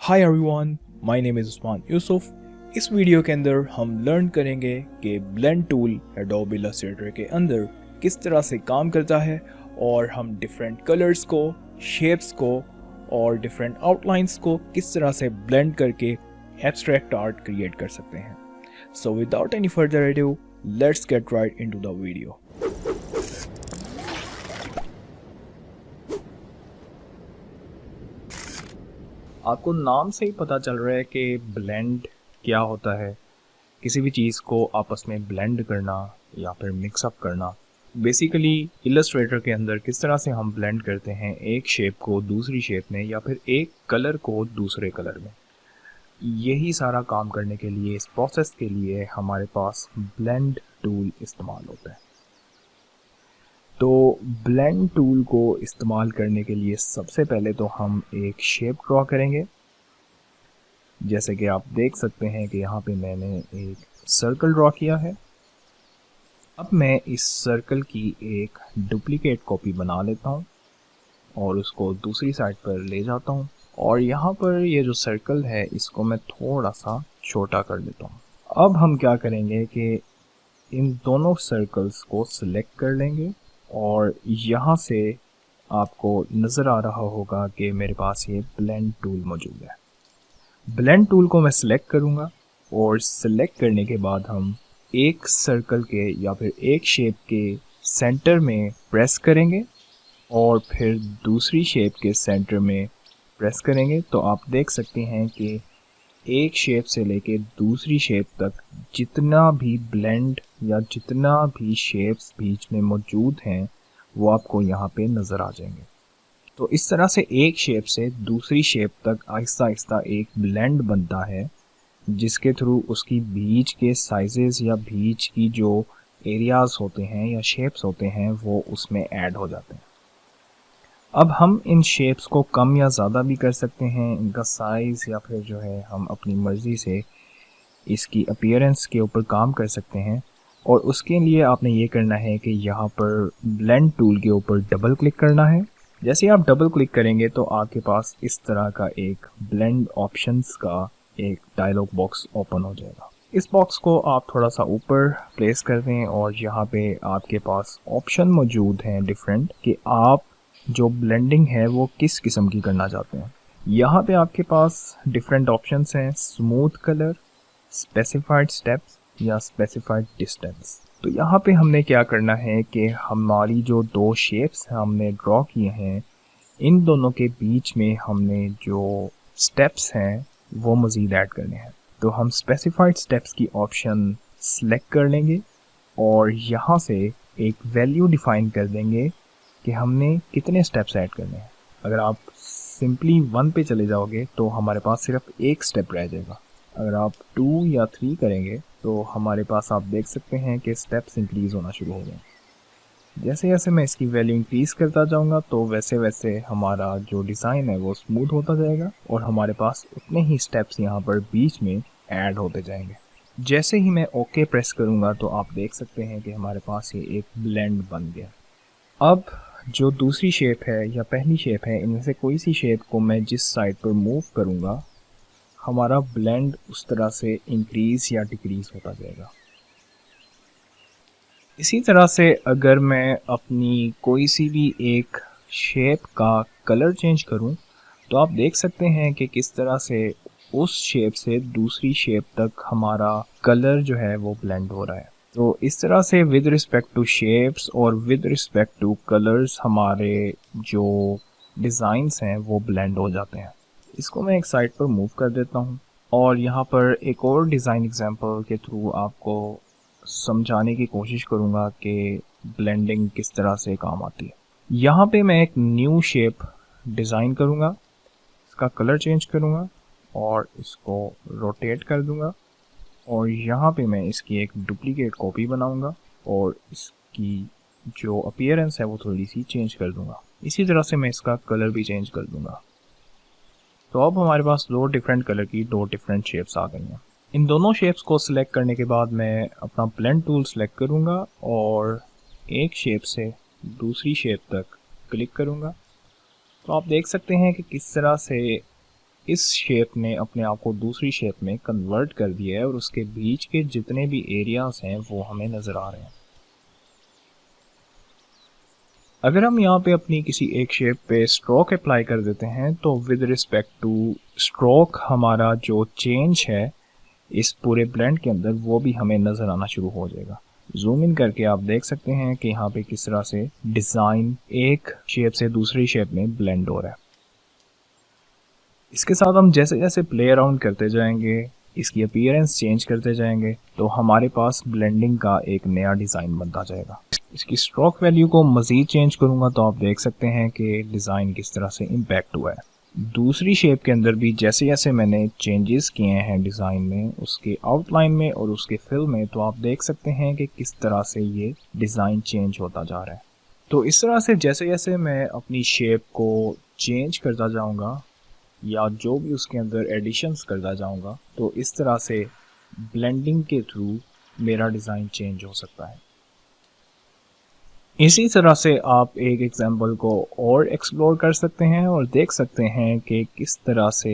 Hi everyone, my name is Usman Yusuf. इस video के अंदर हम लर्न करेंगे कि ब्लेंड टूल एडोब इलस्ट्रेटर के अंदर किस तरह से काम करता है और हम डिफरेंट कलर्स को, शेप्स को और डिफरेंट आउटलाइंस को किस तरह से ब्लेंड करके एब्स्ट्रैक्ट आर्ट क्रिएट कर सकते हैं। So without any further ado, let's get right into the video. आपको नाम से ही पता चल रहा है कि ब्लेंड क्या होता है। किसी भी चीज़ को आपस में ब्लेंड करना या फिर मिक्सअप करना। बेसिकली इलस्ट्रेटर के अंदर किस तरह से हम ब्लेंड करते हैं एक शेप को दूसरी शेप में या फिर एक कलर को दूसरे कलर में। यही सारा काम करने के लिए, इस प्रोसेस के लिए हमारे पास ब्लेंड टूल इस्तेमाल होता है। तो ब्लेंड टूल को इस्तेमाल करने के लिए सबसे पहले तो हम एक शेप ड्रॉ करेंगे। जैसे कि आप देख सकते हैं कि यहाँ पे मैंने एक सर्कल ड्रॉ किया है। अब मैं इस सर्कल की एक डुप्लीकेट कॉपी बना लेता हूँ और उसको दूसरी साइड पर ले जाता हूँ और यहाँ पर ये जो सर्कल है इसको मैं थोड़ा सा छोटा कर देता हूँ। अब हम क्या करेंगे कि इन दोनों सर्कल्स को सिलेक्ट कर लेंगे और यहाँ से आपको नज़र आ रहा होगा कि मेरे पास ये ब्लेंड टूल मौजूद है। ब्लेंड टूल को मैं सिलेक्ट करूँगा और सिलेक्ट करने के बाद हम एक सर्कल के या फिर एक शेप के सेंटर में प्रेस करेंगे और फिर दूसरी शेप के सेंटर में प्रेस करेंगे। तो आप देख सकते हैं कि एक शेप से लेके दूसरी शेप तक जितना भी ब्लेंड या जितना भी शेप्स बीच में मौजूद हैं वो आपको यहाँ पे नज़र आ जाएंगे। तो इस तरह से एक शेप से दूसरी शेप तक आहिस्ता आहिस्ता एक ब्लेंड बनता है, जिसके थ्रू उसकी बीच के साइजेस या बीच की जो एरियाज़ होते हैं या शेप्स होते हैं वो उसमें ऐड हो जाते हैं। अब हम इन शेप्स को कम या ज़्यादा भी कर सकते हैं, इनका साइज़ या फिर जो है हम अपनी मर्ज़ी से इसकी अपीयरेंस के ऊपर काम कर सकते हैं। और उसके लिए आपने ये करना है कि यहाँ पर ब्लेंड टूल के ऊपर डबल क्लिक करना है। जैसे आप डबल क्लिक करेंगे तो आपके पास इस तरह का एक ब्लेंड ऑप्शंस का एक डायलॉग बॉक्स ओपन हो जाएगा। इस बॉक्स को आप थोड़ा सा ऊपर प्लेस कर दें और यहाँ पे आपके पास ऑप्शन मौजूद हैं डिफरेंट कि आप जो ब्लेंडिंग है वो किस किस्म की करना चाहते हैं। यहाँ पे आपके पास डिफरेंट ऑप्शंस हैं, स्मूथ कलर, स्पेसिफाइड स्टेप्स या स्पेसिफाइड डिस्टेंस। तो यहाँ पे हमने क्या करना है कि हमारी जो दो शेप्स हमने ड्रॉ किए हैं इन दोनों के बीच में हमने जो स्टेप्स हैं वो मज़ीद ऐड करने हैं। तो हम स्पेसिफाइड स्टेप्स की ऑप्शन सेलेक्ट कर लेंगे और यहाँ से एक वैल्यू डिफाइन कर देंगे कि हमने कितने स्टेप्स ऐड करने हैं। अगर आप सिंपली 1 पे चले जाओगे तो हमारे पास सिर्फ एक स्टेप रह जाएगा। अगर आप 2 या 3 करेंगे तो हमारे पास आप देख सकते हैं कि स्टेप्स इंक्रीज़ होना शुरू हो गए। जैसे जैसे मैं इसकी वैल्यू इंक्रीज़ करता जाऊंगा तो वैसे वैसे हमारा जो डिज़ाइन है वो स्मूथ होता जाएगा और हमारे पास उतने ही स्टेप्स यहाँ पर बीच में ऐड होते जाएंगे। जैसे ही मैं ओके प्रेस करूँगा तो आप देख सकते हैं कि हमारे पास ये एक ब्लेंड बन गया। अब जो दूसरी शेप है या पहली शेप है, इनमें से कोई सी शेप को मैं जिस साइड पर मूव करूँगा हमारा ब्लेंड उस तरह से इंक्रीज़ या डिक्रीज़ होता जाएगा। इसी तरह से अगर मैं अपनी कोई सी भी एक शेप का कलर चेंज करूं तो आप देख सकते हैं कि किस तरह से उस शेप से दूसरी शेप तक हमारा कलर जो है वो ब्लेंड हो रहा है। तो इस तरह से विद रिस्पेक्ट टू शेप्स और विद रिस्पेक्ट टू कलर्स हमारे जो डिज़ाइंस हैं वो ब्लेंड हो जाते हैं। इसको मैं एक साइड पर मूव कर देता हूँ और यहाँ पर एक और डिज़ाइन एग्जांपल के थ्रू आपको समझाने की कोशिश करूँगा कि ब्लेंडिंग किस तरह से काम आती है। यहाँ पे मैं एक न्यू शेप डिज़ाइन करूँगा, इसका कलर चेंज करूँगा और इसको रोटेट कर दूँगा और यहाँ पे मैं इसकी एक डुप्लीकेट कॉपी बनाऊँगा और इसकी जो अपीयरेंस है वो थोड़ी सी चेंज कर दूँगा। इसी तरह से मैं इसका कलर भी चेंज कर दूँगा। तो अब हमारे पास दो डिफरेंट कलर की दो डिफरेंट शेप्स आ गई हैं। इन दोनों शेप्स को सिलेक्ट करने के बाद मैं अपना ब्लेंड टूल सिलेक्ट करूँगा और एक शेप से दूसरी शेप तक क्लिक करूँगा। तो आप देख सकते हैं कि किस तरह से इस शेप ने अपने आप को दूसरी शेप में कन्वर्ट कर दिया है और उसके बीच के जितने भी एरियाज हैं वो हमें नज़र आ रहे हैं। अगर हम यहाँ पे अपनी किसी एक शेप पे स्ट्रोक अप्लाई कर देते हैं तो विद रिस्पेक्ट टू स्ट्रोक हमारा जो चेंज है इस पूरे ब्लेंड के अंदर वो भी हमें नज़र आना शुरू हो जाएगा। जूम इन करके आप देख सकते हैं कि यहाँ पे किस तरह से डिज़ाइन एक शेप से दूसरी शेप में ब्लेंड हो रहा है। इसके साथ हम जैसे जैसे प्ले अराउंड करते जाएंगे, इसकी अपीयरेंस चेंज करते जाएंगे, तो हमारे पास ब्लेंडिंग का एक नया डिज़ाइन बनता जाएगा। इसकी स्ट्रोक वैल्यू को मज़ीद चेंज करूँगा तो आप देख सकते हैं कि डिज़ाइन किस तरह से इम्पैक्ट हुआ है। दूसरी शेप के अंदर भी जैसे जैसे मैंने चेंजेस किए हैं डिज़ाइन में, उसके आउटलाइन में और उसके फिल में, तो आप देख सकते हैं कि किस तरह से ये डिज़ाइन चेंज होता जा रहा है। तो इस तरह से जैसे जैसे मैं अपनी शेप को चेंज करता जाऊंगा या जो भी उसके अंदर एडिशंस करता जाऊंगा, तो इस तरह से ब्लेंडिंग के थ्रू मेरा डिज़ाइन चेंज हो सकता है। इसी तरह से आप एक एग्जाम्पल को और एक्सप्लोर कर सकते हैं और देख सकते हैं कि किस तरह से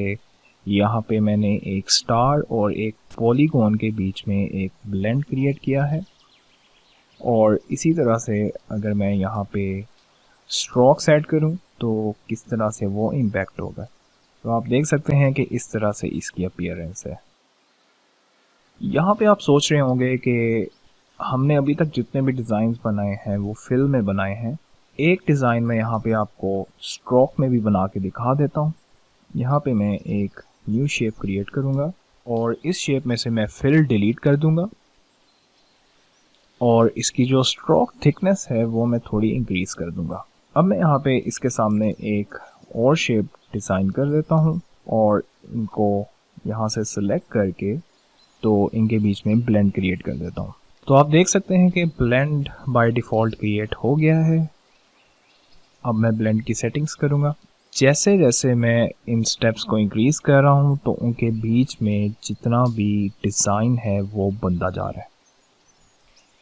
यहाँ पे मैंने एक स्टार और एक पॉलीगॉन के बीच में एक ब्लेंड क्रिएट किया है। और इसी तरह से अगर मैं यहाँ पे स्ट्रोक्स ऐड करूँ तो किस तरह से वो इम्पैक्ट होगा। तो आप देख सकते हैं कि इस तरह से इसकी अपीयरेंस है। यहाँ पे आप सोच रहे होंगे कि हमने अभी तक जितने भी डिज़ाइंस बनाए हैं वो फिल में बनाए हैं। एक डिज़ाइन मैं यहाँ पे आपको स्ट्रोक में भी बना के दिखा देता हूँ। यहाँ पे मैं एक न्यू शेप क्रिएट करूँगा और इस शेप में से मैं फिल डिलीट कर दूँगा और इसकी जो स्ट्रोक थिकनेस है वो मैं थोड़ी इंक्रीज़ कर दूँगा। अब मैं यहाँ पे इसके सामने एक और शेप डिज़ाइन कर देता हूँ और इनको यहाँ से सिलेक्ट करके तो इनके बीच में ब्लेंड क्रिएट कर देता हूँ। तो आप देख सकते हैं कि ब्लेंड बाय डिफ़ॉल्ट क्रिएट हो गया है। अब मैं ब्लेंड की सेटिंग्स करूँगा। जैसे जैसे मैं इन स्टेप्स को इंक्रीज़ कर रहा हूँ तो उनके बीच में जितना भी डिज़ाइन है वो बनता जा रहा है।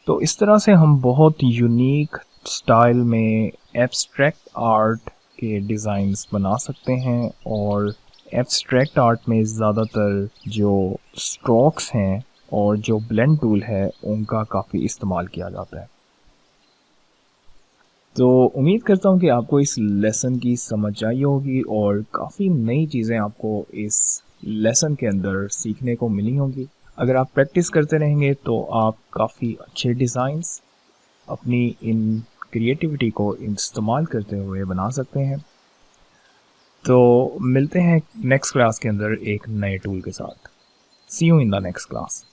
तो इस तरह से हम बहुत यूनिक स्टाइल में एब्स्ट्रैक्ट आर्ट के डिज़ाइंस बना सकते हैं और एब्स्ट्रैक्ट आर्ट में ज़्यादातर जो स्ट्रोक्स हैं और जो ब्लेंड टूल है उनका काफ़ी इस्तेमाल किया जाता है। तो उम्मीद करता हूँ कि आपको इस लेसन की समझ आई होगी और काफ़ी नई चीज़ें आपको इस लेसन के अंदर सीखने को मिली होंगी। अगर आप प्रैक्टिस करते रहेंगे तो आप काफ़ी अच्छे डिज़ाइंस अपनी इन क्रिएटिविटी को इस्तेमाल करते हुए बना सकते हैं। तो मिलते हैं नेक्स्ट क्लास के अंदर एक नए टूल के साथ। See you in the next class.